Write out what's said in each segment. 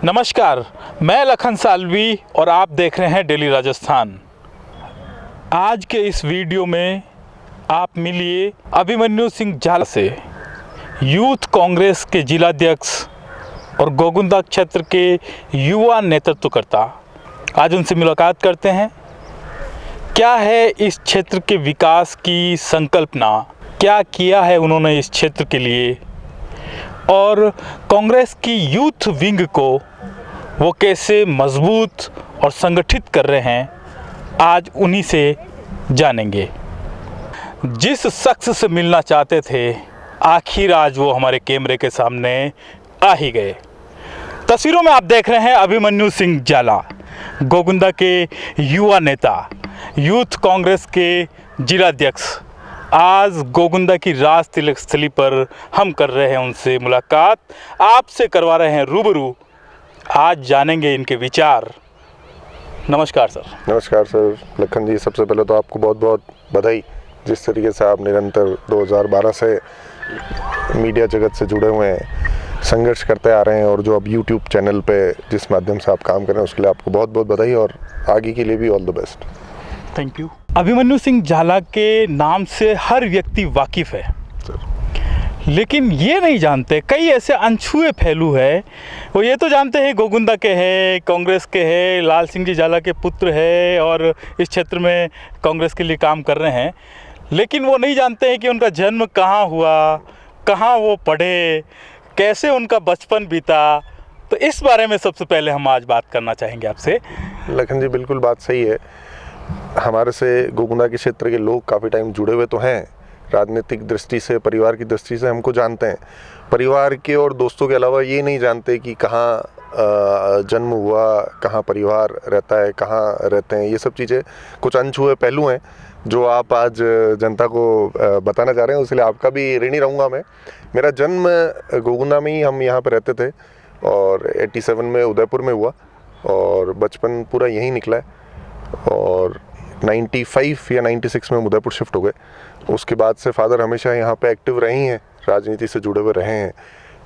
नमस्कार, मैं लखन सालवी और आप देख रहे हैं डेली राजस्थान। आज के इस वीडियो में आप मिलिए अभिमन्यु सिंह झाला से, यूथ कांग्रेस के जिलाध्यक्ष और गोगुंदा क्षेत्र के युवा नेतृत्वकर्ता। आज उनसे मुलाकात करते हैं। क्या है इस क्षेत्र के विकास की संकल्पना, क्या किया है उन्होंने इस क्षेत्र के लिए, और कांग्रेस की यूथ विंग को वो कैसे मजबूत और संगठित कर रहे हैं, आज उन्हीं से जानेंगे। जिस शख्स से मिलना चाहते थे, आखिर आज वो हमारे कैमरे के सामने आ ही गए। तस्वीरों में आप देख रहे हैं अभिमन्यु सिंह झाला, गोगुंदा के युवा नेता, यूथ कांग्रेस के जिलाध्यक्ष। आज गोगुंदा की राज तिलक स्थली पर हम कर रहे हैं उनसे मुलाकात, आपसे करवा रहे हैं रूबरू। आज जानेंगे इनके विचार। नमस्कार सर। नमस्कार सर। लखन जी, सबसे पहले तो आपको बहुत बहुत बधाई। जिस तरीके से आप निरंतर 2012 से मीडिया जगत से जुड़े हुए हैं, संघर्ष करते आ रहे हैं, और जो अब यूट्यूब चैनल पे जिस माध्यम से आप काम कर रहे हैं उसके लिए आपको बहुत बहुत बधाई, और आगे के लिए भी all the best. Thank you. Abhimanyu Singh झाला के नाम से हर व्यक्ति वाकिफ़ है सर, लेकिन ये नहीं जानते, कई ऐसे अनछुए पहलू है, वो ये तो जानते हैं गोगुंदा के हैं, कांग्रेस के हैं, लाल सिंह जी झाला के पुत्र हैं और इस क्षेत्र में कांग्रेस के लिए काम कर रहे हैं, लेकिन वो नहीं जानते हैं कि उनका जन्म कहाँ हुआ, कहाँ वो पढ़े, कैसे उनका बचपन बीता। तो इस बारे में सबसे पहले हम आज बात करना चाहेंगे आपसे। लखन जी, बिल्कुल बात सही है। हमारे से गोगुंदा के क्षेत्र के लोग काफ़ी टाइम जुड़े हुए तो हैं, राजनीतिक दृष्टि से, परिवार की दृष्टि से हमको जानते हैं। परिवार के और दोस्तों के अलावा ये नहीं जानते कि कहाँ जन्म हुआ, कहाँ परिवार रहता है, कहाँ रहते हैं। ये सब चीज़ें कुछ अनछुए पहलू हैं जो आप आज जनता को बताना चाह रहे हैं, इसलिए आपका भी ऋणी रहूँगा मैं। मेरा जन्म गोगुंदा में ही, हम यहाँ पर रहते थे, और 87 में उदयपुर में हुआ, और बचपन पूरा यहीं निकला है, और 95 या 96 में उदयपुर शिफ्ट हो गए। उसके बाद से फादर हमेशा यहाँ पे एक्टिव रहे हैं, राजनीति से जुड़े हुए रहे हैं,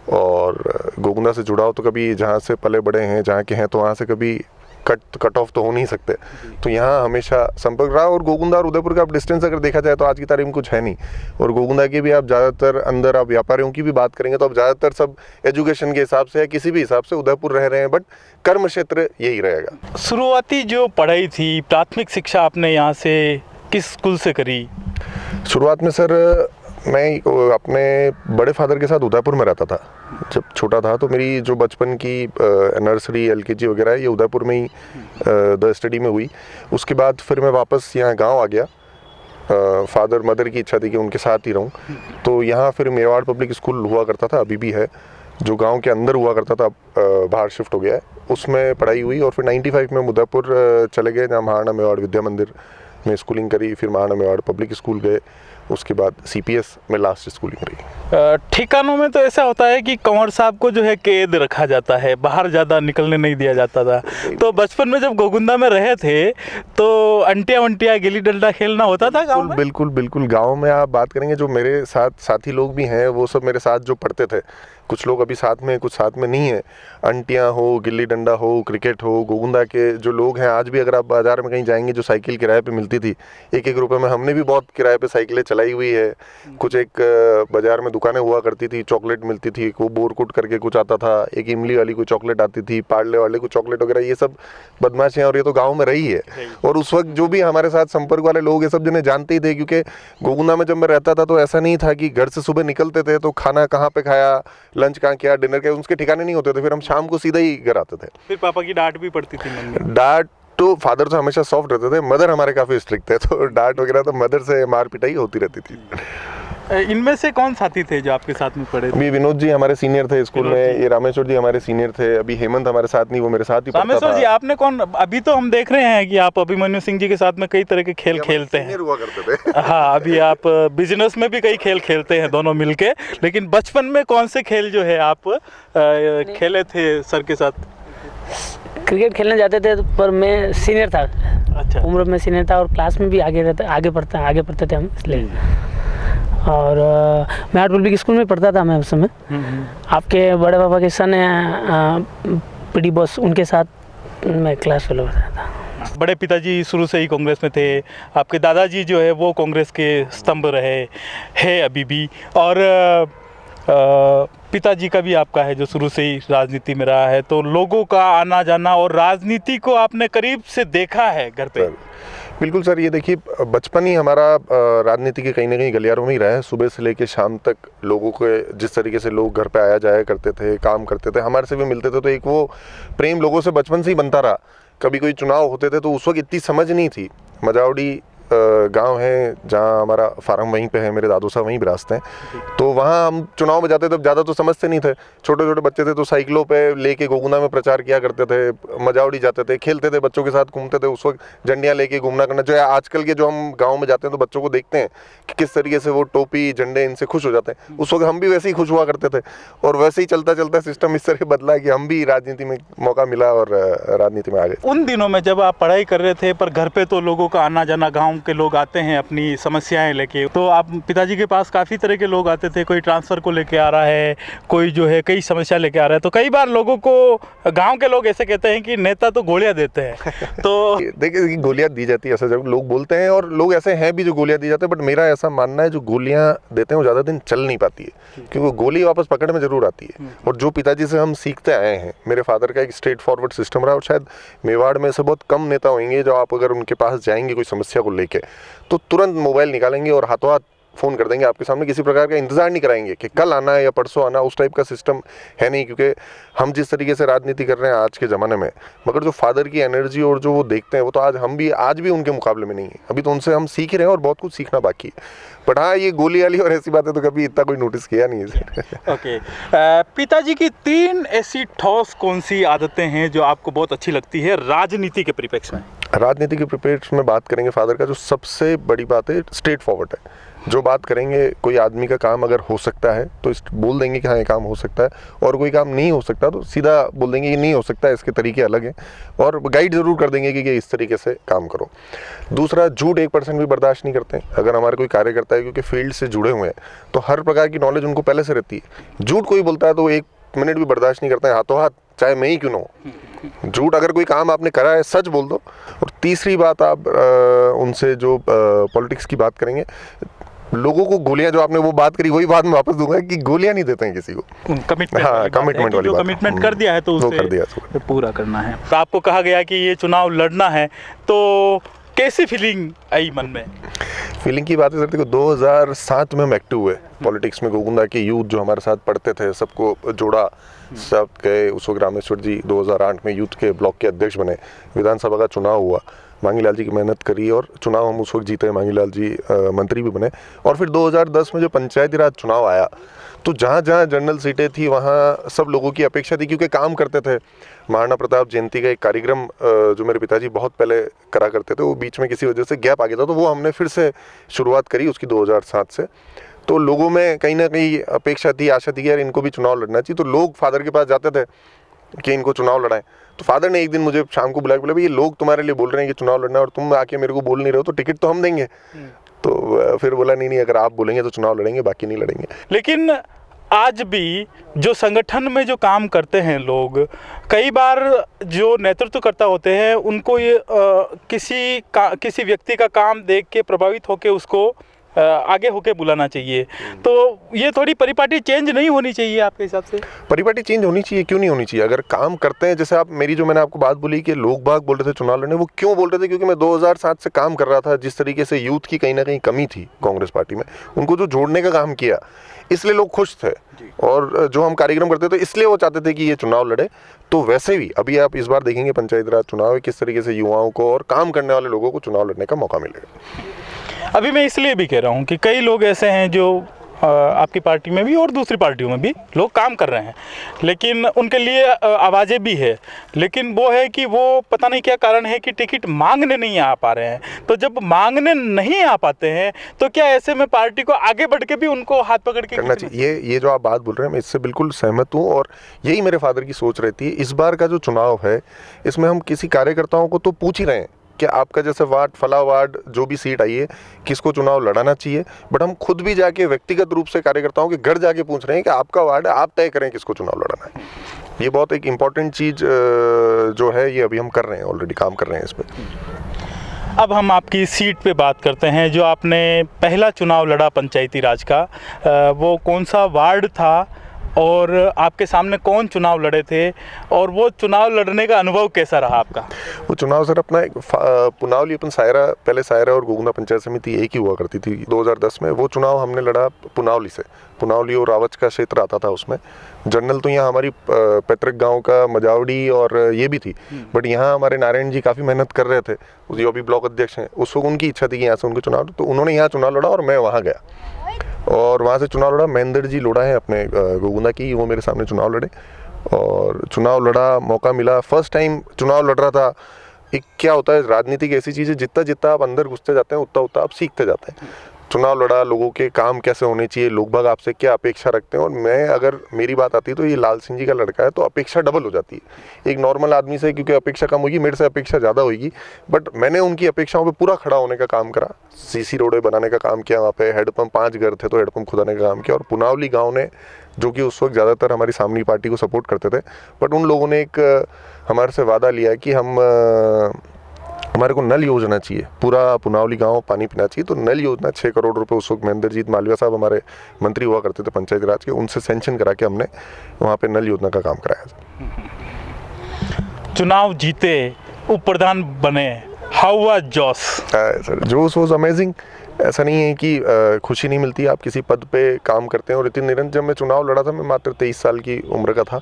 और गोगुंदा से जुड़ाव तो कभी, जहाँ से पले बड़े हैं, जहाँ के हैं, तो वहाँ से कभी कट ऑफ तो हो नहीं सकते। तो यहाँ हमेशा संपर्क रहा, और गोगुंदा और उदयपुर का आप डिस्टेंस अगर देखा जाए तो आज की तारीख में कुछ है नहीं। और गोगुंदा की भी आप ज़्यादातर अंदर आप व्यापारियों की भी बात करेंगे तो आप ज़्यादातर सब एजुकेशन के हिसाब से या किसी भी हिसाब से उदयपुर रह रहे हैं, बट कर्म क्षेत्र यही रहेगा। शुरुआती जो पढ़ाई थी, प्राथमिक शिक्षा आपने यहाँ से किस स्कूल से करी? शुरुआत में सर, मैं अपने बड़े फादर के साथ उदयपुर में रहता था जब छोटा था, तो मेरी जो बचपन की नर्सरी, LKG वगैरह है, ये उदयपुर में ही द स्टडी में हुई। उसके बाद फिर मैं वापस यहाँ गांव आ गया। फादर मदर की इच्छा थी कि उनके साथ ही रहूँ, तो यहाँ फिर मेवाड़ पब्लिक स्कूल हुआ करता था, अभी भी है, जो गांव के अंदर हुआ करता था, बाहर शिफ्ट हो गया है। उसमें पढ़ाई हुई, और फिर 95 में उदयपुर चले गए, जहाँ महाराणा मेवाड़ विद्या मंदिर में स्कूलिंग करी। फिर महाराणा मेवाड़ पब्लिक स्कूल गए, उसके बाद CPS में लास्ट स्कूलिंग रही। ठिकानों में तो ऐसा होता है कि कंवर साहब को जो है कैद रखा जाता है, बाहर ज़्यादा निकलने नहीं दिया जाता था। तो बचपन में जब गोगुंदा में रहे थे तो अंटिया वंटिया, गिल्ली डंडा खेलना होता था गाँव में? बिल्कुल। गाँव में आप बात करेंगे, जो मेरे साथ साथी लोग भी हैं, वो सब मेरे साथ जो पढ़ते थे, कुछ लोग अभी साथ में, कुछ साथ में नहीं है। अंटियाँ हो, गिल्ली डंडा हो, क्रिकेट हो, गोगुंदा के जो लोग हैं, आज भी अगर आप बाज़ार में कहीं जाएंगे, जो साइकिल किराए पे मिलती थी 1-1 रुपये में, हमने भी बहुत किराए पे साइकिलें चलाई हुई है। कुछ एक बाज़ार में दुकानें हुआ करती थी, चॉकलेट मिलती थी, को बोरकुट करके कुछ आता था, एक इमली वाली कोई चॉकलेट आती थी, पार्ले वाले को चॉकलेट वगैरह, ये सब बदमाशियाँ, और ये तो गाँव में रही है। और उस वक्त जो भी हमारे साथ संपर्क वाले लोग, ये सब जने जानते ही थे, क्योंकि गोगुंदा में जब मैं रहता था तो ऐसा नहीं था कि घर से सुबह निकलते थे तो खाना कहाँ पे खाया, लंच कहाँ किया, डिनर किया, उसके ठिकाने नहीं होते थे। फिर हम शाम को सीधा ही घर आते थे। फिर पापा की डांट भी पड़ती थी मम्मी? डांट तो फादर तो हमेशा सॉफ्ट रहते थे, मदर हमारे काफ़ी स्ट्रिक्ट थे, तो डांट वगैरह तो मदर से मार पिटाई होती रहती थी। इनमें से कौन साथी थे जो आपके साथ में पढ़े थे? अभी विनोद जी हमारे सीनियर थे स्कूल में, ये रामेश्वर जी हमारे सीनियर थे, अभी हेमंत हमारे साथ नहीं, वो मेरे साथ ही पढ़ता था। रामेश्वर जी आपने कौन, अभी तो हम देख रहे हैं कि आप अभिमन्यु सिंह जी के साथ में कई तरह के खेल खेलते हैं। हुआ करते थे। हाँ, अभी आप बिजनेस में भी कई खेल खेलते हैं दोनों मिलके, लेकिन बचपन में कौन से खेल जो है आप खेले थे सर के साथ? क्रिकेट खेलने जाते थे, पर मैं सीनियर था। अच्छा। उम्र में सीनियर था और क्लास में भी आगे पढ़ते थे हम, इसलिए। और मैं आठ की स्कूल में पढ़ता था मैं उस समय। आपके बड़े पापा के सन पीडी बॉस, उनके साथ मैं क्लास फेलो होता था। बड़े पिताजी शुरू से ही कांग्रेस में थे, आपके दादाजी जो है वो कांग्रेस के स्तंभ रहे है अभी भी, और पिताजी का भी आपका है जो शुरू से ही राजनीति में रहा है, तो लोगों का आना जाना और राजनीति को आपने करीब से देखा है घर पे। बिल्कुल सर, ये देखिए बचपन ही हमारा राजनीति के कहीं ना कहीं गलियारों में ही रहा है। सुबह से लेकर शाम तक लोगों के जिस तरीके से लोग घर पे आया जाया करते थे, काम करते थे, हमारे से भी मिलते थे, तो एक वो प्रेम लोगों से बचपन से ही बनता रहा। कभी कोई चुनाव होते थे तो उस वक्त इतनी समझ नहीं थी। मजावड़ी गांव है जहां हमारा फार्म वहीं पे है, मेरे दादू साहब वहीं विरासत हैं, तो वहाँ हम चुनाव में जाते थे, ज़्यादा तो समझते नहीं थे, छोटे छोटे बच्चे थे, तो साइकिलों पे लेके गोगुंदा में प्रचार किया करते थे, मजावड़ी जाते थे, खेलते थे, बच्चों के साथ घूमते थे। उस वक्त झंडियाँ लेके घूमना करना, जो है आजकल के जो हम गाँव में जाते हैं तो बच्चों को देखते हैं कि किस तरीके से वो टोपी झंडे इनसे खुश हो जाते हैं, उस वक्त हम भी वैसे ही खुश हुआ करते थे। और वैसे ही चलता चलता सिस्टम इस तरह बदला कि हम भी राजनीति में मौका मिला और राजनीति में आ गए। उन दिनों में जब आप पढ़ाई कर रहे थे, पर घर पे तो लोगों का आना जाना, गांव के लोग आते हैं अपनी समस्याएं लेके, तो आप पिताजी के पास काफ़ी तरह के लोग आते थे, कोई ट्रांसफ़र को लेके आ रहा है, कोई जो है कई समस्या लेके आ रहा है, तो कई बार लोगों को गांव के लोग ऐसे कहते हैं कि नेता तो गोलियां देते हैं। तो देखिए गोलियां दी जाती है, ऐसा जब लोग बोलते हैं, और लोग ऐसे हैं भी जो गोलियां दी जाते हैं, बट मेरा ऐसा मानना है जो गोलियां देते हैं वो ज़्यादा दिन चल नहीं पाती है, क्योंकि गोली वापस पकड़ में ज़रूर आती है। और जो पिताजी से हम सीखते आए हैं, मेरे फादर का एक स्ट्रेट फॉरवर्ड सिस्टम रहा, और शायद मेवाड़ में ऐसे बहुत कम नेता होंगे जो आप अगर उनके पास जाएंगे कोई समस्या को लेके तो तुरंत मोबाइल निकालेंगे और हाथों हाथ फ़ोन कर देंगे आपके सामने, किसी प्रकार का इंतज़ार नहीं कराएंगे कि कल आना है या परसों आना, उस टाइप का सिस्टम है नहीं। क्योंकि हम जिस तरीके से राजनीति कर रहे हैं आज के ज़माने में, मगर जो फादर की एनर्जी और जो वो देखते हैं वो तो आज भी उनके मुकाबले में नहीं है। अभी तो उनसे हम सीख रहे हैं और बहुत कुछ सीखना बाकी है। बट हाँ, ये गोली वाली और ऐसी बातें तो कभी इतना कोई नोटिस किया नहीं है। ओके, पिताजी की 3 ऐसी ठोस कौन सी आदतें हैं जो आपको बहुत अच्छी लगती है राजनीति के परिप्रेक्ष्य में? राजनीति के परिप्रेक्ष्य में बात करेंगे फादर का, जो सबसे बड़ी बात है स्ट्रेट फॉरवर्ड है। जो बात करेंगे, कोई आदमी का काम अगर हो सकता है तो बोल देंगे कि हाँ ये काम हो सकता है, और कोई काम नहीं हो सकता तो सीधा बोल देंगे कि नहीं हो सकता, इसके तरीके अलग हैं, और गाइड ज़रूर कर देंगे कि इस तरीके से काम करो। दूसरा, झूठ 1% भी बर्दाश्त नहीं करते। अगर हमारे कोई कार्यकर्ता है क्योंकि फील्ड से जुड़े हुए हैं तो हर प्रकार की नॉलेज उनको पहले से रहती है। झूठ कोई बोलता है तो 1 मिनट भी बर्दाश्त नहीं करते हैं, हाथों हाथ, चाहे मैं ही क्यों ना हो। झूठ, अगर कोई काम आपने करा है सच बोल दो। और तीसरी बात, आप उनसे जो पॉलिटिक्स की बात करेंगे, लोगों को गोलियां, जो आपने वो बात करी वही बात मैं वापस दूंगा कि गोलियां नहीं देते हैं किसी को। कमिटमेंट, हाँ, कमिटमेंट वाली बात, कमिटमेंट कर दिया है तो उसे कर दिया, पूरा करना है। तो आपको कहा गया कि ये चुनाव लड़ना है, तो कैसी फीलिंग आई मन में? फीलिंग की बात है सर, देखो 2007 में हम एक्टिव हुए पॉलिटिक्स में। गोगुंदा के यूथ जो हमारे साथ पढ़ते थे सबको जोड़ा, सब गए। उस वक्त रामेश्वर जी 2008 में यूथ के ब्लॉक के अध्यक्ष बने। विधानसभा का चुनाव हुआ, मांगीलाल जी की मेहनत करी और चुनाव हम उस वक्त जीते। मांगीलाल जी मंत्री भी बने। और फिर 2010 में जो पंचायती राज चुनाव आया तो जहाँ जहाँ जनरल सीटें थी वहाँ सब लोगों की अपेक्षा थी, क्योंकि काम करते थे। महाराणा प्रताप जयंती का एक कार्यक्रम जो मेरे पिताजी बहुत पहले करा करते थे, वो बीच में किसी वजह से गैप आ गया था, तो वो हमने फिर से शुरुआत करी उसकी 2007 से। तो लोगों में कहीं ना कहीं अपेक्षा थी, आशा थी कि यार इनको भी चुनाव लड़ना चाहिए। तो लोग फादर के पास जाते थे कि इनको चुनाव लड़ाएं। तो फादर ने एक दिन मुझे शाम को बुलाया, बोला भाई ये लोग तुम्हारे लिए बोल रहे हैं कि चुनाव लड़ना और तुम आके मेरे को बोल नहीं रहे हो, तो टिकट तो हम देंगे। तो फिर बोला नहीं अगर आप बोलेंगे तो चुनाव लड़ेंगे, बाकी नहीं लड़ेंगे। लेकिन आज भी जो संगठन में जो काम करते हैं लोग, कई बार जो नेतृत्वकर्ता होते हैं उनको ये किसी व्यक्ति का काम देख के प्रभावित होकर उसको आगे होके बुलाना चाहिए। तो ये थोड़ी परिपाटी चेंज नहीं होनी चाहिए आपके हिसाब से? परिपाटी चेंज होनी चाहिए, क्यों नहीं होनी चाहिए? अगर काम करते हैं, जैसे आप मेरी जो मैंने आपको बात बोली कि लोग बाग बोल रहे थे चुनाव लड़ने, वो क्यों बोल रहे थे? क्योंकि मैं 2007 से काम कर रहा था। जिस तरीके से यूथ की कहीं ना कहीं कमी थी कांग्रेस पार्टी में, उनको जो जोड़ने का काम किया, इसलिए लोग खुश थे। और जो हम कार्यक्रम करते थे इसलिए वो चाहते थे कि ये चुनाव लड़े। तो वैसे भी अभी आप इस बार देखेंगे पंचायती राज चुनाव है, किस तरीके से युवाओं को और काम करने वाले लोगों को चुनाव लड़ने का मौका मिलेगा। अभी मैं इसलिए भी कह रहा हूँ कि कई लोग ऐसे हैं जो आपकी पार्टी में भी और दूसरी पार्टियों में भी लोग काम कर रहे हैं, लेकिन उनके लिए आवाज़ें भी है, लेकिन वो है कि वो पता नहीं क्या कारण है कि टिकट मांगने नहीं आ पा रहे हैं। तो जब मांगने नहीं आ पाते हैं तो क्या ऐसे में पार्टी को आगे बढ़ के भी उनको हाथ पकड़ के करना चाहिए? ये जो आप बात बोल रहे हैं मैं इससे बिल्कुल सहमत हूँ, और यही मेरे फादर की सोच रहती है। इस बार का जो चुनाव है, इसमें हम किसी कार्यकर्ताओं को तो पूछ ही रहे हैं कि आपका जैसे वार्ड, फला वार्ड, जो भी सीट आई है, किसको चुनाव लड़ाना चाहिए, बट हम खुद भी जाके व्यक्तिगत रूप से कार्यकर्ताओं के घर जाके पूछ रहे हैं कि आपका वार्ड है, आप तय करें किसको चुनाव लड़ाना है। ये बहुत एक इम्पॉर्टेंट चीज़ जो है, ये अभी हम कर रहे हैं, ऑलरेडी काम कर रहे हैं इस पर। अब हम आपकी सीट पे बात करते हैं। जो आपने पहला चुनाव लड़ा पंचायती राज का, वो कौन सा वार्ड था और आपके सामने कौन चुनाव लड़े थे, और वो चुनाव लड़ने का अनुभव कैसा रहा आपका? वो चुनाव सर अपना एक पुनावली, अपन सायरा, पहले सायरा और गोगुंदा पंचायत समिति एक ही हुआ करती थी 2010 में। वो चुनाव हमने लड़ा पुनावली से। पुनावली और रावच का क्षेत्र आता था उसमें। जनरल तो यहाँ हमारी पैतृक गांव का मजावड़ी और ये भी थी, बट यहाँ हमारे नारायण जी काफ़ी मेहनत कर रहे थे, जो अभी ब्लॉक अध्यक्ष हैं। उस वक्त उनकी इच्छा थी कि यहाँ से उनको चुनाव, तो उन्होंने यहाँ चुनाव लड़ा और मैं वहाँ गया और वहाँ से चुनाव लड़ा। महेंद्र जी लोढ़ा है अपने गोगुंदा की, वो मेरे सामने चुनाव लड़े और चुनाव लड़ा, मौका मिला। फर्स्ट टाइम चुनाव लड़ रहा था। एक क्या होता है, राजनीति ऐसी चीज़ है, जितना जितना आप अंदर घुसते जाते हैं उतना उतना आप सीखते जाते हैं। चुनाव लड़ा, लोगों के काम कैसे होने चाहिए, लोग बाग आपसे क्या अपेक्षा रखते हैं, और मैं, अगर मेरी बात आती है तो ये लाल सिंह जी का लड़का है, तो अपेक्षा डबल हो जाती है एक नॉर्मल आदमी से, क्योंकि अपेक्षा कम होगी, मेरे से अपेक्षा ज़्यादा होगी। बट मैंने उनकी अपेक्षाओं पे पूरा खड़ा होने का काम करा। सीसी रोडें बनाने का काम किया, वहाँ पे हेडपम्प 5 घर थे तो हेडपम्प खुदाने का काम किया। और पुनावली गाँव ने, जो कि उस वक्त ज़्यादातर हमारी सामनी पार्टी को सपोर्ट करते थे, बट उन लोगों ने एक हमारे से वादा लिया कि हमारे को नल योजना चाहिए, पूरा पुनावली गांव पानी पीना चाहिए। तो नल योजना 6 करोड़ रुपए उस वक्त महेंद्रजीत मालविया साहब हमारे मंत्री हुआ करते थे पंचायती राज के, उनसे सैंक्शन करा के हमने वहाँ पे नल योजना का काम कराया। चुनाव जीते, उप प्रधान बने, हाउ वाज जोश? सर जोश वाज अमेजिंग। ऐसा नहीं है कि खुशी नहीं मिलती, आप किसी पद पे काम करते हैं। और इतनी निरंतर, जब मैं चुनाव लड़ा था मैं मात्र 23 साल की उम्र का था,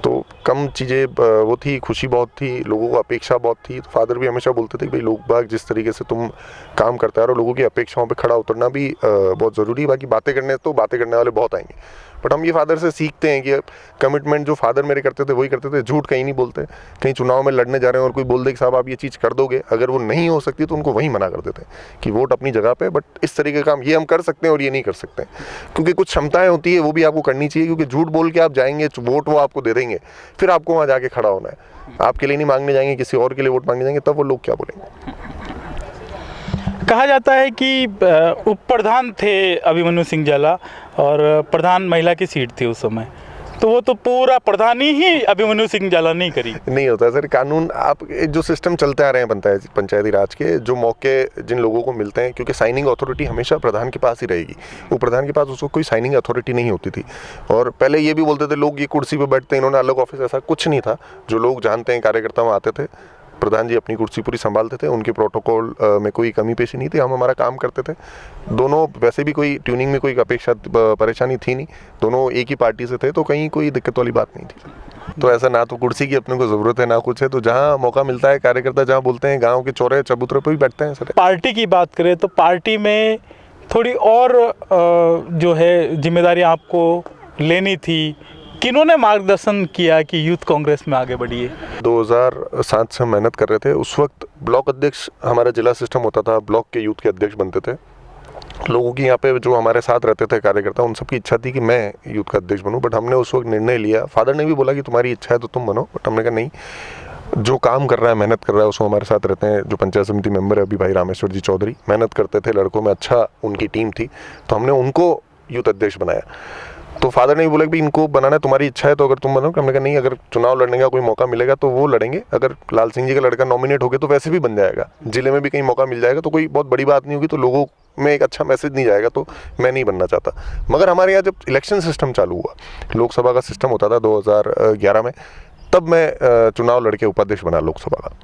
तो कम चीज़ें वो थी, खुशी बहुत थी, लोगों को अपेक्षा बहुत थी। तो फादर भी हमेशा बोलते थे कि भाई लोग बाग जिस तरीके से तुम काम करते रहो, लोगों की अपेक्षाओं पे खड़ा उतरना भी बहुत ज़रूरी है। बाकी बातें करने वाले बहुत आएंगे, बट हम ये फादर से सीखते हैं कि कमिटमेंट जो फादर मेरे करते थे वही करते थे। झूठ कहीं नहीं बोलते। कहीं चुनाव में लड़ने जा रहे हैं और कोई बोल दे कि साहब आप ये चीज़ कर दोगे, अगर वो नहीं हो सकती तो उनको वहीं मना कर देते कि वोट अपनी जगह पे, बट इस तरीके का काम ये हम कर सकते हैं और ये नहीं कर सकते, क्योंकि कुछ क्षमताएं होती है वो भी आपको करनी चाहिए। क्योंकि झूठ बोल के आप जाएंगे, वोट वो आपको दे देंगे, फिर आपको वहाँ जाके खड़ा होना है। आपके लिए नहीं मांगने जाएंगे, किसी और के लिए वोट मांगने जाएंगे, तब वो लोग क्या बोलेंगे। कहा जाता है कि उप प्रधान थे अभिमन्यु सिंह जाला और प्रधान महिला की सीट थी उस समय, तो वो तो पूरा प्रधानी ही अभिमन्यु सिंह जाला नहीं करी। नहीं होता सर, कानून आप जो सिस्टम चलते आ रहे हैं पंचायती राज के, जो मौके जिन लोगों को मिलते हैं, क्योंकि साइनिंग अथॉरिटी हमेशा प्रधान के पास ही रहेगी। वो प्रधान के पास उसको कोई साइनिंग अथॉरिटी नहीं होती थी। और पहले ये भी बोलते थे लोग, ये कुर्सी पे बैठते हैं, इन्होंने अलग ऑफिस, ऐसा कुछ नहीं था। जो लोग जानते हैं, कार्यकर्ता वहाँ आते थे, प्रधान जी अपनी कुर्सी पूरी संभालते थे, उनके प्रोटोकॉल में कोई कमी पेशी नहीं थी, हम हमारा काम करते थे। दोनों वैसे भी कोई ट्यूनिंग में कोई अपेक्षा परेशानी थी नहीं, दोनों एक ही पार्टी से थे, तो कहीं कोई दिक्कत वाली बात नहीं थी। तो ऐसा ना तो कुर्सी की अपने को ज़रूरत है ना कुछ है, तो जहाँ मौका मिलता है कार्यकर्ता जहाँ बोलते हैं, गाँव के चौराहे चबूतरे पर भी बैठते हैं सर। पार्टी की बात करें तो पार्टी में थोड़ी और जो है जिम्मेदारी आपको लेनी थी, किन्होंने मार्गदर्शन किया कि यूथ कांग्रेस में आगे बढ़िए? 2007 से हम मेहनत कर रहे थे। उस वक्त ब्लॉक अध्यक्ष हमारा जिला सिस्टम होता था, ब्लॉक के यूथ के अध्यक्ष बनते थे। लोगों की यहाँ पे जो हमारे साथ रहते थे कार्यकर्ता, उन सबकी इच्छा थी कि मैं यूथ का अध्यक्ष बनूं, बट हमने उस वक्त निर्णय लिया। फादर ने भी बोला कि तुम्हारी इच्छा है तो तुम बनो, बट हमने कहा नहीं, जो काम कर रहा है, मेहनत कर रहा है, उसको हमारे साथ रहते हैं जो पंचायत समिति मेंबर है अभी भाई रामेश्वर जी चौधरी, मेहनत करते थे, लड़कों में अच्छा उनकी टीम थी, तो हमने उनको यूथ अध्यक्ष बनाया। तो फादर ने भी बोला कि इनको बनाना तुम्हारी इच्छा है तो अगर तुम बनो। हमने कहा नहीं, अगर चुनाव लड़ने का कोई मौका मिलेगा तो वो लड़ेंगे। अगर लाल सिंह जी का लड़का नॉमिनेट हो गया तो वैसे भी बन जाएगा, जिले में भी कहीं मौका मिल जाएगा, तो कोई बहुत बड़ी बात नहीं होगी। तो लोगों में एक अच्छा मैसेज नहीं जाएगा तो मैं नहीं बनना चाहता। मगर हमारे यहाँ जब इलेक्शन सिस्टम चालू हुआ, लोकसभा का सिस्टम होता था 2011 में, तब मैं चुनाव लड़के उपाध्यक्ष बना लोकसभा का।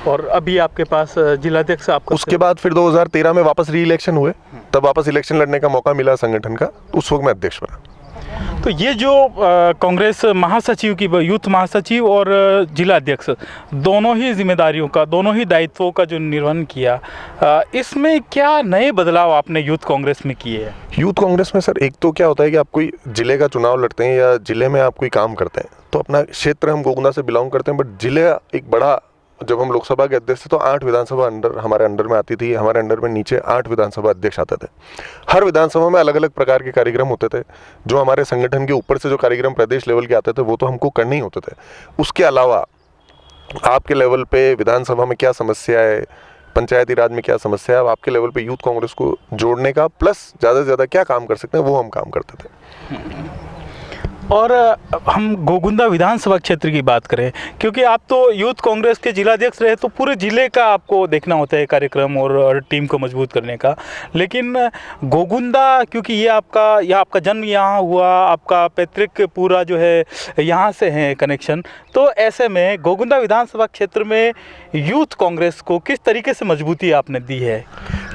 और अभी आपके पास जिलाध्यक्ष आपका। उसके बाद फिर 2013 में वापस री इलेक्शन हुए, तब वापस इलेक्शन लड़ने का मौका मिला संगठन का, उस वक्त मैं अध्यक्ष बना। तो ये जो कांग्रेस महासचिव की, यूथ महासचिव और जिला अध्यक्ष, दोनों ही जिम्मेदारियों का, दोनों ही दायित्वों का जो निर्वहन किया, इसमें क्या नए बदलाव आपने यूथ कांग्रेस में किए हैं? यूथ कांग्रेस में सर, एक तो क्या होता है कि आप कोई जिले का चुनाव लड़ते हैं या जिले में आप कोई काम करते हैं, तो अपना क्षेत्र, हम गोगुंदा से बिलोंग करते हैं, बट जिले एक बड़ा, जब हम लोकसभा के अध्यक्ष थे तो 8 विधानसभा हमारे अंडर में आती थी, हमारे अंडर में नीचे 8 विधानसभा अध्यक्ष आते थे। हर विधानसभा में अलग अलग प्रकार के कार्यक्रम होते थे। जो हमारे संगठन के ऊपर से जो कार्यक्रम प्रदेश लेवल के आते थे वो तो हमको करने ही होते थे। उसके अलावा आपके लेवल पे विधानसभा में क्या समस्या है, पंचायती राज में क्या समस्या है, आपके लेवल पे यूथ कांग्रेस को जोड़ने का, प्लस ज़्यादा से ज़्यादा क्या काम कर सकते हैं वो हम काम करते थे। और हम गोगुंदा विधानसभा क्षेत्र की बात करें, क्योंकि आप तो यूथ कांग्रेस के जिलाध्यक्ष रहे, तो पूरे ज़िले का आपको देखना होता है कार्यक्रम और टीम को मजबूत करने का। लेकिन गोगुंदा, क्योंकि ये आपका जन्म यहाँ हुआ, आपका पैतृक पूरा जो है यहाँ से है कनेक्शन, तो ऐसे में गोगुंदा विधानसभा क्षेत्र में यूथ कांग्रेस को किस तरीके से मजबूती आपने दी है?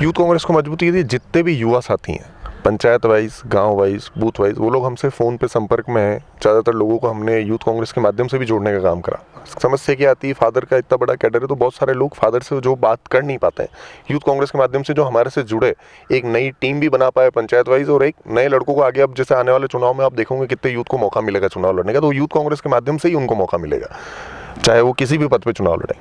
यूथ कांग्रेस को मजबूती दी, जितने भी युवा साथी हैं पंचायत वाइज, गांव वाइज, बूथ वाइज, वो लोग हमसे फ़ोन पे संपर्क में हैं। ज़्यादातर लोगों को हमने यूथ कांग्रेस के माध्यम से भी जोड़ने का काम करा। समस्या क्या आती है, फादर का इतना बड़ा कैडर है तो बहुत सारे लोग फादर से जो बात कर नहीं पाते हैं, यूथ कांग्रेस के माध्यम से जो हमारे से जुड़े, एक नई टीम भी बना पाए पंचायत वाइज, और एक नए लड़कों को आगे, अब जैसे आने वाले चुनाव में आप देखोगे कितने यूथ को मौका मिलेगा चुनाव लड़ने का, तो यूथ कांग्रेस के माध्यम से ही उनको मौका मिलेगा, चाहे वो किसी भी पद पर चुनाव लड़े।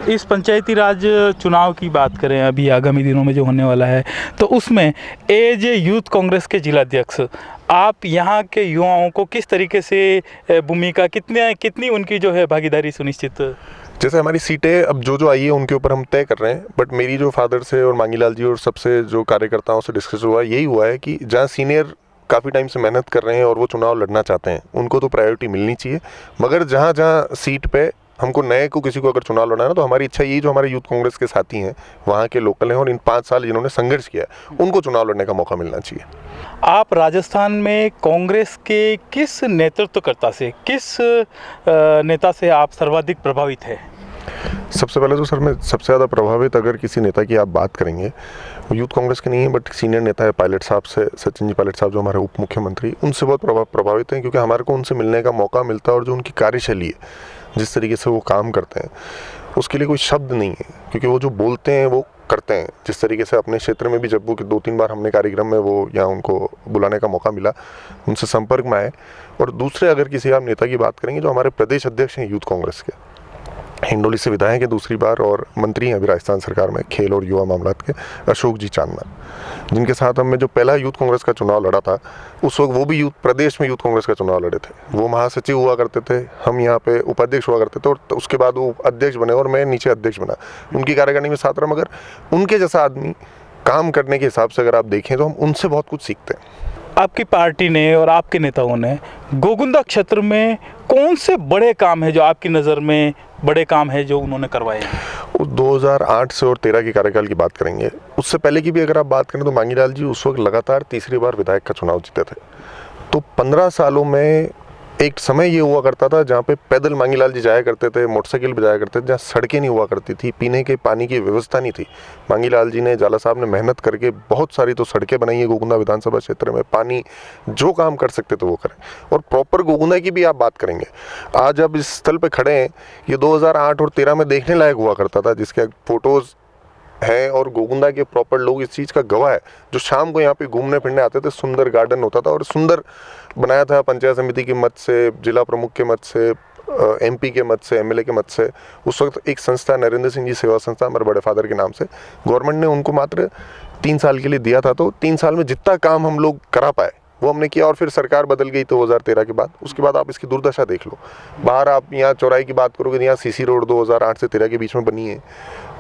इस पंचायती राज चुनाव की बात करें अभी आगामी दिनों में जो होने वाला है, तो उसमें एज यूथ कांग्रेस के जिलाध्यक्ष आप यहाँ के युवाओं को किस तरीके से भूमिका, कितनी उनकी जो है भागीदारी सुनिश्चित? जैसे हमारी सीटें अब जो आई है उनके ऊपर हम तय कर रहे हैं, बट मेरी जो फादर से और मांगीलाल जी और सबसे जो कार्यकर्ताओं से डिस्कस हुआ, यही हुआ है कि जहाँ सीनियर काफ़ी टाइम से मेहनत कर रहे हैं और वो चुनाव लड़ना चाहते हैं, उनको तो प्रायोरिटी मिलनी चाहिए। मगर जहाँ जहाँ सीट पे हमको नए को, किसी को अगर चुनाव लड़ना है तो हमारी इच्छा यही, जो हमारे यूथ कांग्रेस के साथी हैं वहाँ के लोकल हैं और इन 5 साल जिन्होंने संघर्ष किया है, उनको चुनाव लड़ने का मौका मिलना चाहिए। आप राजस्थान में कांग्रेस के किस नेतृत्वकर्ता से, किस नेता से आप सर्वाधिक प्रभावित हैं? सबसे पहले तो सर, मैं सबसे ज़्यादा प्रभावित अगर किसी नेता की आप बात करेंगे, वो यूथ कांग्रेस के नहीं है बट सीनियर नेता है पायलट साहब से, सचिन जी पायलट साहब जो हमारे उप मुख्यमंत्री, उनसे बहुत प्रभावित हैं, क्योंकि हमारे को उनसे मिलने का मौका मिलता है और जो उनकी कार्यशैली है, जिस तरीके से वो काम करते हैं, उसके लिए कोई शब्द नहीं है, क्योंकि वो जो बोलते हैं वो करते हैं। जिस तरीके से अपने क्षेत्र में भी जब वो 2-3 बार हमने कार्यक्रम में वो यहाँ उनको बुलाने का मौका मिला, उनसे संपर्क में आए। और दूसरे अगर किसी आप नेता की बात करेंगे, जो हमारे प्रदेश अध्यक्ष हैं यूथ कांग्रेस के, हिंडोली से विधायक है दूसरी बार और मंत्री हैं अभी राजस्थान सरकार में खेल और युवा मामलात के, अशोक जी चांदना, जिनके साथ हमने जो पहला यूथ कांग्रेस का चुनाव लड़ा था, उस वक्त वो भी प्रदेश में यूथ कांग्रेस का चुनाव लड़े थे। वो महासचिव हुआ करते थे, हम यहाँ पे उपाध्यक्ष हुआ करते थे, और उसके बाद वो अध्यक्ष बने और मैं नीचे अध्यक्ष बना। उनकी कार्यकारिणी में साथ रहा, मगर उनके जैसा आदमी काम करने के हिसाब से अगर आप देखें तो हम उनसे बहुत कुछ सीखते हैं। आपकी पार्टी ने और आपके नेताओं ने गोगुंदा क्षेत्र में कौन से बड़े काम है जो आपकी नज़र में बड़े काम है जो उन्होंने करवाए हैं? 2008 से और 13 के कार्यकाल की बात करेंगे, उससे पहले की भी अगर आप बात करें तो मांगीलाल जी उस वक्त लगातार तीसरी बार विधायक का चुनाव जीते थे। तो 15 सालों में एक समय ये हुआ करता था जहाँ पे पैदल मांगीलाल जी जाया करते थे, मोटरसाइकिल पे जाया करते थे, जहाँ सड़कें नहीं हुआ करती थी, पीने के पानी की व्यवस्था नहीं थी। मांगीलाल जी ने, जाला साहब ने मेहनत करके बहुत सारी तो सड़कें बनाई है गोगुंदा विधानसभा क्षेत्र में, पानी जो काम कर सकते थे वो करें। और प्रॉपर गोगुंदा की भी आप बात करेंगे, आज अब इस स्थल पर खड़े हैं, ये 2008 और 13 में देखने लायक हुआ करता था, जिसके फोटोज़ है और गोगुंदा के प्रॉपर लोग इस चीज़ का गवाह है। जो शाम को यहाँ पे घूमने फिरने आते थे, सुंदर गार्डन होता था और सुंदर बनाया था पंचायत समिति की मद से, जिला प्रमुख के मद से, एमपी के मद से, एमएलए के मद से। उस वक्त एक संस्था नरेंद्र सिंह जी सेवा संस्था हमारे बड़े फादर के नाम से, गवर्नमेंट ने उनको मात्र 3 साल के लिए दिया था। तो 3 साल में जितना काम हम लोग करा पाए वो हमने किया। और फिर सरकार बदल गई 2013 के बाद। उसके बाद आप इसकी दुर्दशा देख लो, बाहर आप यहाँ चौराहे की बात करोगे, यहाँ सीसी रोड 2008 से 13 के बीच में बनी है,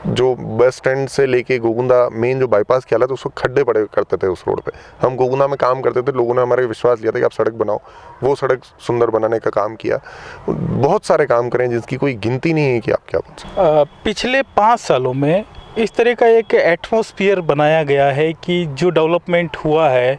जो बस स्टैंड से लेके गोगुंदा मेन जो बाईपास की हालत, उसको खड्डे पड़े करते थे उस रोड पे। हम गोगुंदा में काम करते थे, लोगों ने हमारे विश्वास लिया था कि आप सड़क बनाओ, वो सड़क सुंदर बनाने का काम किया। बहुत सारे काम करें जिसकी कोई गिनती नहीं है कि आप क्या बोल सकते। पिछले 5 सालों में इस तरह का एक एटमॉस्फेयर बनाया गया है कि जो डेवलपमेंट हुआ है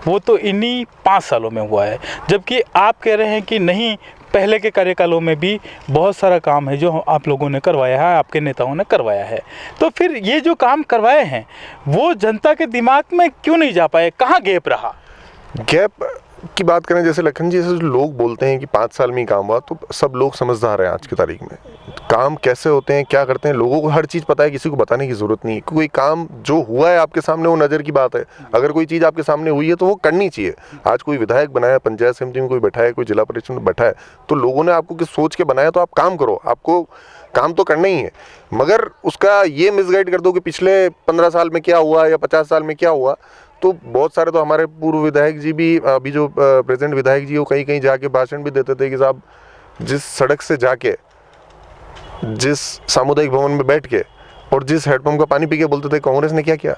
वो तो इन्हीं 5 सालों में हुआ है, जबकि आप कह रहे हैं कि नहीं, पहले के कार्यकालों में भी बहुत सारा काम है जो आप लोगों ने करवाया है, आपके नेताओं ने करवाया है। तो फिर ये जो काम करवाए हैं वो जनता के दिमाग में क्यों नहीं जा पाए, कहाँ गैप रहा? गैप की बात करें, जैसे लखन जी, जैसे लोग बोलते हैं कि 5 साल में ही काम हुआ, तो सब लोग समझदार हैं आज की तारीख में। काम कैसे होते हैं, क्या करते हैं, लोगों को हर चीज़ पता है, किसी को बताने की ज़रूरत नहीं है। कोई काम जो हुआ है आपके सामने, वो नज़र की बात है। अगर कोई चीज़ आपके सामने हुई है तो वो करनी चाहिए। आज कोई विधायक बनाया, पंचायत समिति में कोई बैठा है, कोई जिला परिषद में बैठा है, तो लोगों ने आपको किस सोच के बनाया, तो आप काम करो, आपको काम तो करना ही है। मगर उसका ये मिसगाइड कर दो कि पिछले 15 साल में क्या हुआ या 50 साल में क्या हुआ, तो बहुत सारे तो हमारे पूर्व विधायक जी भी, अभी जो प्रेजेंट विधायक जी, वो कहीं कहीं जाके भाषण भी देते थे कि साहब, जिस सड़क से जाके, जिस सामुदायिक भवन में बैठ के और जिस हेडपंप का पानी पी के बोलते थे कांग्रेस ने क्या किया।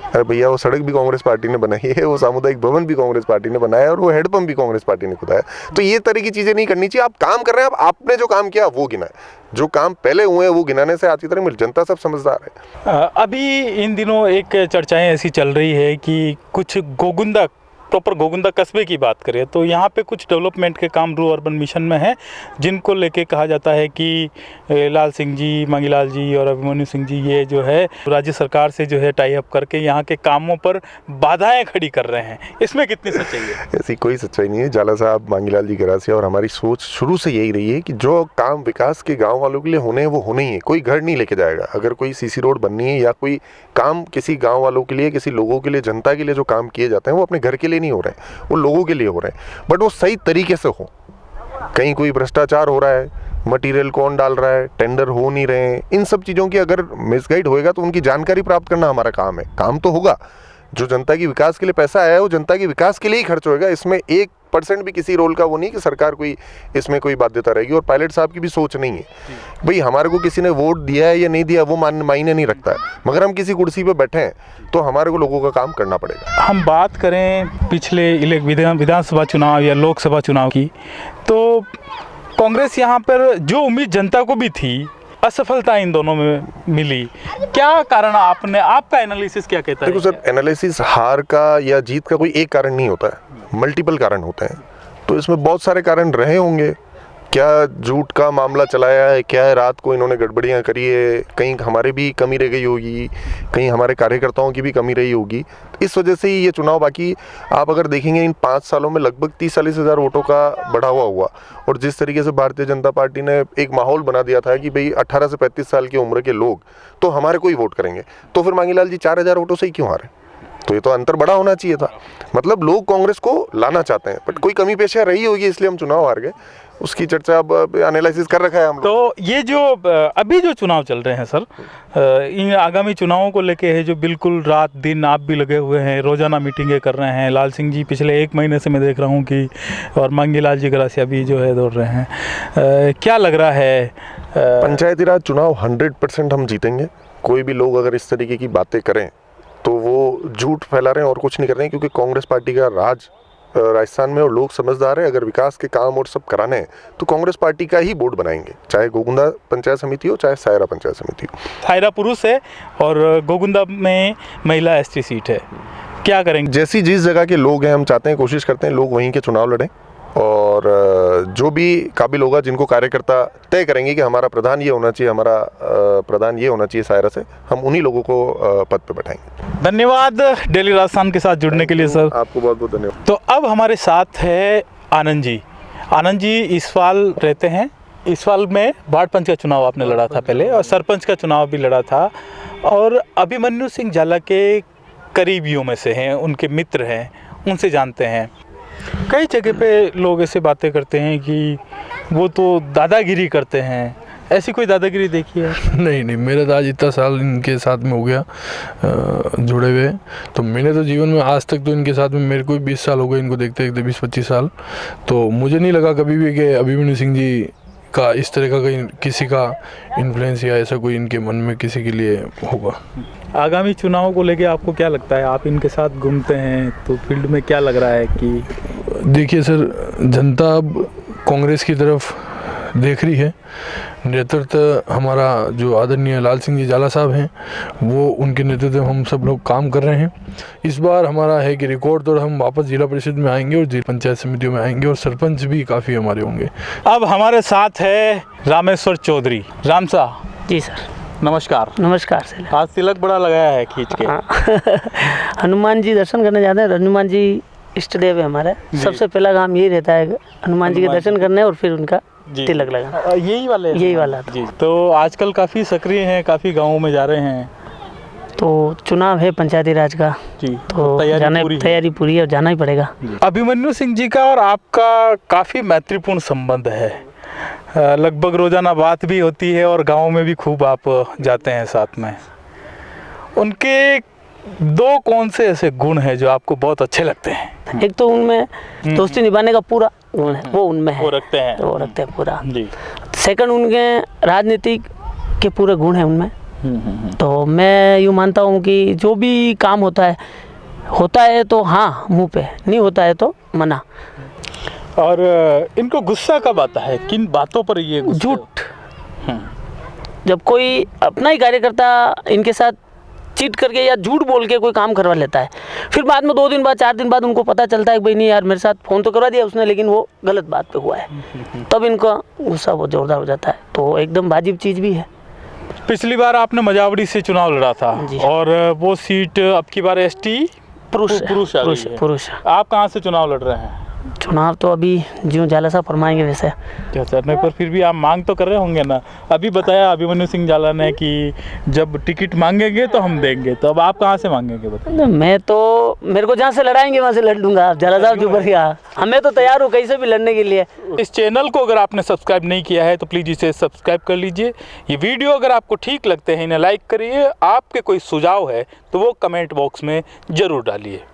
अरे भैया, वो सड़क भी कांग्रेस पार्टी ने बनाई है, वो सामुदायिक भवन भी कांग्रेस पार्टी ने बनाया और वो हेडपंप भी कांग्रेस पार्टी ने खुदाया। तो ये तरह की चीज़ें नहीं करनी चाहिए। आप काम कर रहे हैं, आपने जो काम किया वो गिना है, जो काम पहले हुए हैं वो गिनाने से आज की तरह जनता सब समझदार है। अभी इन दिनों एक चर्चाएं ऐसी चल रही है कि कुछ गोगुंदा, प्रॉपर गोगुंदा कस्बे की बात करें तो यहाँ पे कुछ डेवलपमेंट के काम रू अर्बन मिशन में हैं, जिनको लेके कहा जाता है कि लाल सिंह जी, मंगीलाल जी और अभिमन्यु सिंह जी ये जो है राज्य सरकार से जो है टाई अप करके यहाँ के कामों पर बाधाएं खड़ी कर रहे हैं। इसमें कितनी सच्चाई है? ऐसी कोई सच्चाई नहीं है। जाला साहब, मंगीलाल जी गरासिया और हमारी सोच शुरू से यही रही है कि जो काम विकास के गाँव वालों के लिए होने हैं वो होने ही है। कोई घर नहीं लेके जाएगा। अगर कोई सीसी रोड बननी है या कोई काम किसी गाँव वालों के लिए, किसी लोगों के लिए, जनता के लिए जो काम किए जाते हैं वो अपने घर के लिए नहीं हो रहे हैं, वो लोगों के लिए हो रहे हैं, बट वो सही तरीके से हो। कहीं कोई भ्रष्टाचार हो रहा है, मटेरियल कौन डाल रहा है, टेंडर हो नहीं रहे हैं, इन सब चीज़ों की अगर मिसगाइड होएगा तो उनकी जानकारी प्राप्त करना हमारा काम है। काम तो होगा, जो जनता की विकास के लिए पैसा आया है वो जनता के विकास के लिए ही खर्च होएगा। इसमें 1% भी किसी रोल का वो नहीं कि सरकार कोई इसमें कोई बाध्यता रहेगी। और पायलट साहब की भी सोच नहीं है भाई, हमारे को किसी ने वोट दिया है या नहीं दिया वो मायने नहीं रखता है, मगर हम किसी कुर्सी पे बैठे हैं तो हमारे को लोगों का काम करना पड़ेगा। हम बात करें पिछले विधानसभा चुनाव या लोकसभा चुनाव की, तो कांग्रेस यहाँ पर जो उम्मीद जनता को भी थी, असफलता इन दोनों में मिली। क्या कारण, आपका एनालिसिस क्या कहता है? देखो सर, एनालिसिस हार का या जीत का कोई एक कारण नहीं होता है, मल्टीपल कारण होते हैं। तो इसमें बहुत सारे कारण रहे होंगे। क्या झूठ का मामला चलाया है, क्या है रात को इन्होंने गड़बड़ियाँ करी है, कहीं हमारे भी कमी रह गई होगी, कहीं हमारे कार्यकर्ताओं की भी कमी रही होगी, इस वजह से ही ये चुनाव। बाकी आप अगर देखेंगे इन 5 सालों में लगभग 30-40 हज़ार वोटों का बढ़ावा हुआ। और जिस तरीके से भारतीय जनता पार्टी ने एक माहौल बना दिया था कि भाई 18 से 35 साल की उम्र के लोग तो हमारे को ही वोट करेंगे, तो फिर मांगीलाल जी 4000 वोटों से ही क्यों हारे? तो ये तो अंतर बड़ा होना चाहिए था। मतलब लोग कांग्रेस को लाना चाहते हैं, बट कोई कमी पेशा रही होगी इसलिए हम चुनाव हार गए। उसकी चर्चा अब एनालिसिस कर रखा है हम लोग। तो ये जो अभी जो चुनाव चल रहे हैं सर, इन आगामी चुनावों को लेके है जो बिल्कुल रात दिन आप भी लगे हुए हैं, रोज़ाना मीटिंगें कर रहे हैं। लाल सिंह जी पिछले 1 महीने से मैं देख रहा हूँ कि, और मंगीलाल जी गरासिया भी जो है दौड़ रहे हैं। क्या लग रहा है? पंचायती राज चुनाव 100% हम जीतेंगे। कोई भी लोग अगर इस तरीके की बातें करें तो वो झूठ फैला रहे हैं और कुछ नहीं कर रहे हैं, क्योंकि कांग्रेस पार्टी का राज राजस्थान में और लोग समझदार है। अगर विकास के काम और सब कराने हैं तो कांग्रेस पार्टी का ही बोर्ड बनाएंगे, चाहे गोगुंदा पंचायत समिति हो, चाहे सायरा पंचायत समिति हो। सायरा पुरुष है और गोगुंदा में महिला एसटी सीट है। क्या करेंगे? जैसी जिस जगह के लोग हैं, हम चाहते हैं, कोशिश करते हैं लोग वहीं के चुनाव लड़ें, और जो भी काबिल होगा, जिनको कार्यकर्ता तय करेंगे कि हमारा प्रधान ये होना चाहिए, हमारा प्रधान ये होना चाहिए सायरा से, हम उन्हीं लोगों को पद पे बैठाएंगे। धन्यवाद डेली राजस्थान के साथ जुड़ने के लिए सर। आपको बहुत बहुत धन्यवाद। तो अब हमारे साथ है आनंद जी। आनंद जी इसवाल रहते हैं। इसवाल में वार्ड पंच का चुनाव आपने लड़ा था पहले, और सरपंच का चुनाव भी लड़ा था, और अभिमन्यु सिंह झाला के करीबियों में से हैं, उनके मित्र हैं, उनसे जानते हैं। कई जगह पे लोग ऐसे बातें करते हैं कि वो तो दादागिरी करते हैं। ऐसी कोई दादागिरी देखी है? नहीं, मेरा तो आज इतना साल इनके साथ में हो गया जुड़े हुए, तो मैंने तो जीवन में आज तक तो इनके साथ में, मेरे को 20 साल हो गए इनको देखते देखते, 20-25 साल, तो मुझे नहीं लगा कभी भी कि अभिमन्यु सिंह जी का इस तरह का कहीं किसी का इन्फ्लुएंस या ऐसा कोई इनके मन में किसी के लिए होगा। आगामी चुनाव को लेके आपको क्या लगता है? आप इनके साथ घूमते हैं तो फील्ड में क्या लग रहा है कि? देखिए सर, जनता अब कांग्रेस की तरफ देख रही है। नेतृत्व हमारा जो आदरणीय लाल सिंह जी जाला साहब हैं, वो उनके नेतृत्व में हम सब लोग काम कर रहे हैं। इस बार हमारा है कि रिकॉर्ड तोड़ हम वापस जिला परिषद में आएंगे और जिला पंचायत समितियों में आएंगे और सरपंच भी काफ़ी हमारे होंगे। अब हमारे साथ है रामेश्वर चौधरी। राम साहब जी सर, नमस्कार। नमस्कार सर। आज तिलक बड़ा लगाया है खींच के। हाँ। हनुमान जी दर्शन करने जाते हैं। हनुमान जी इष्ट देव है हमारे। सबसे पहला काम यही रहता है हनुमान जी के दर्शन करने और फिर उनका तिलक लगाना। यही वाले यही वाला था। जी। तो आजकल काफ़ी सक्रिय हैं, काफ़ी गाँवों में जा रहे हैं। तो चुनाव है पंचायती राज का, जी, तो तैयारी पूरी है और जाना ही पड़ेगा। अभिमन्यु सिंह जी का और आपका काफ़ी मैत्रीपूर्ण संबंध है। लगभग रोजाना बात भी होती है और गाँव में भी खूब आप जाते हैं साथ में। उनके दो कौन से ऐसे गुण हैं जो आपको बहुत अच्छे लगते हैं? एक तो उनमें दोस्ती निभाने का पूरा गुण है, वो उनमें है। वो रखते हैं। वो रखते हैं पूरा। जी। सेकंड, उनके राजनीतिक के पूरे गुण हैं उनमें। तो मैं यूँ मानता हूँ कि जो भी काम होता है तो हाँ मुंह पे, नहीं होता है तो मना। और इनको गुस्सा कब आता है? किन बातों पर ये गुस्सा? झूठ। जब कोई अपना ही कार्यकर्ता इनके साथ चीट करके या झूठ बोल के कोई काम करवा लेता है, फिर बाद में 2 दिन बाद 4 दिन बाद उनको पता चलता है कि भाई नहीं यार, मेरे साथ फ़ोन तो करवा दिया उसने लेकिन वो गलत बात पे हुआ है, तब इनका गुस्सा बहुत ज़ोरदार हो जाता है। तो एकदम वाजिब चीज़ भी है। पिछली बार आपने मजावड़ी से चुनाव लड़ा था और वो सीट अब की बार एसटी पुरुष। आप कहाँ से चुनाव लड़ रहे हैं? चुनाव तो अभी ज्यों जाला साहब फरमाएंगे वैसे। क्या करने पर फिर भी आप मांग तो कर रहे होंगे ना? अभी बताया अभिमन्यु सिंह जाला ने कि जब टिकट मांगेंगे तो हम देंगे, तो अब आप कहाँ से मांगेंगे बताइए? मैं तो, मेरे को जहाँ से लड़ाएंगे वहाँ से लड़ लूँगा। आप जाला साहब जो बढ़िया, हमें तो तैयार हो कहीं से भी लड़ने के लिए। इस चैनल को अगर आपने सब्सक्राइब नहीं किया है तो प्लीज़ इसे सब्सक्राइब कर लीजिए। ये वीडियो अगर आपको ठीक लगते हैं इन्हें लाइक करिए। आपके कोई सुझाव है तो वो कमेंट बॉक्स में ज़रूर डालिए।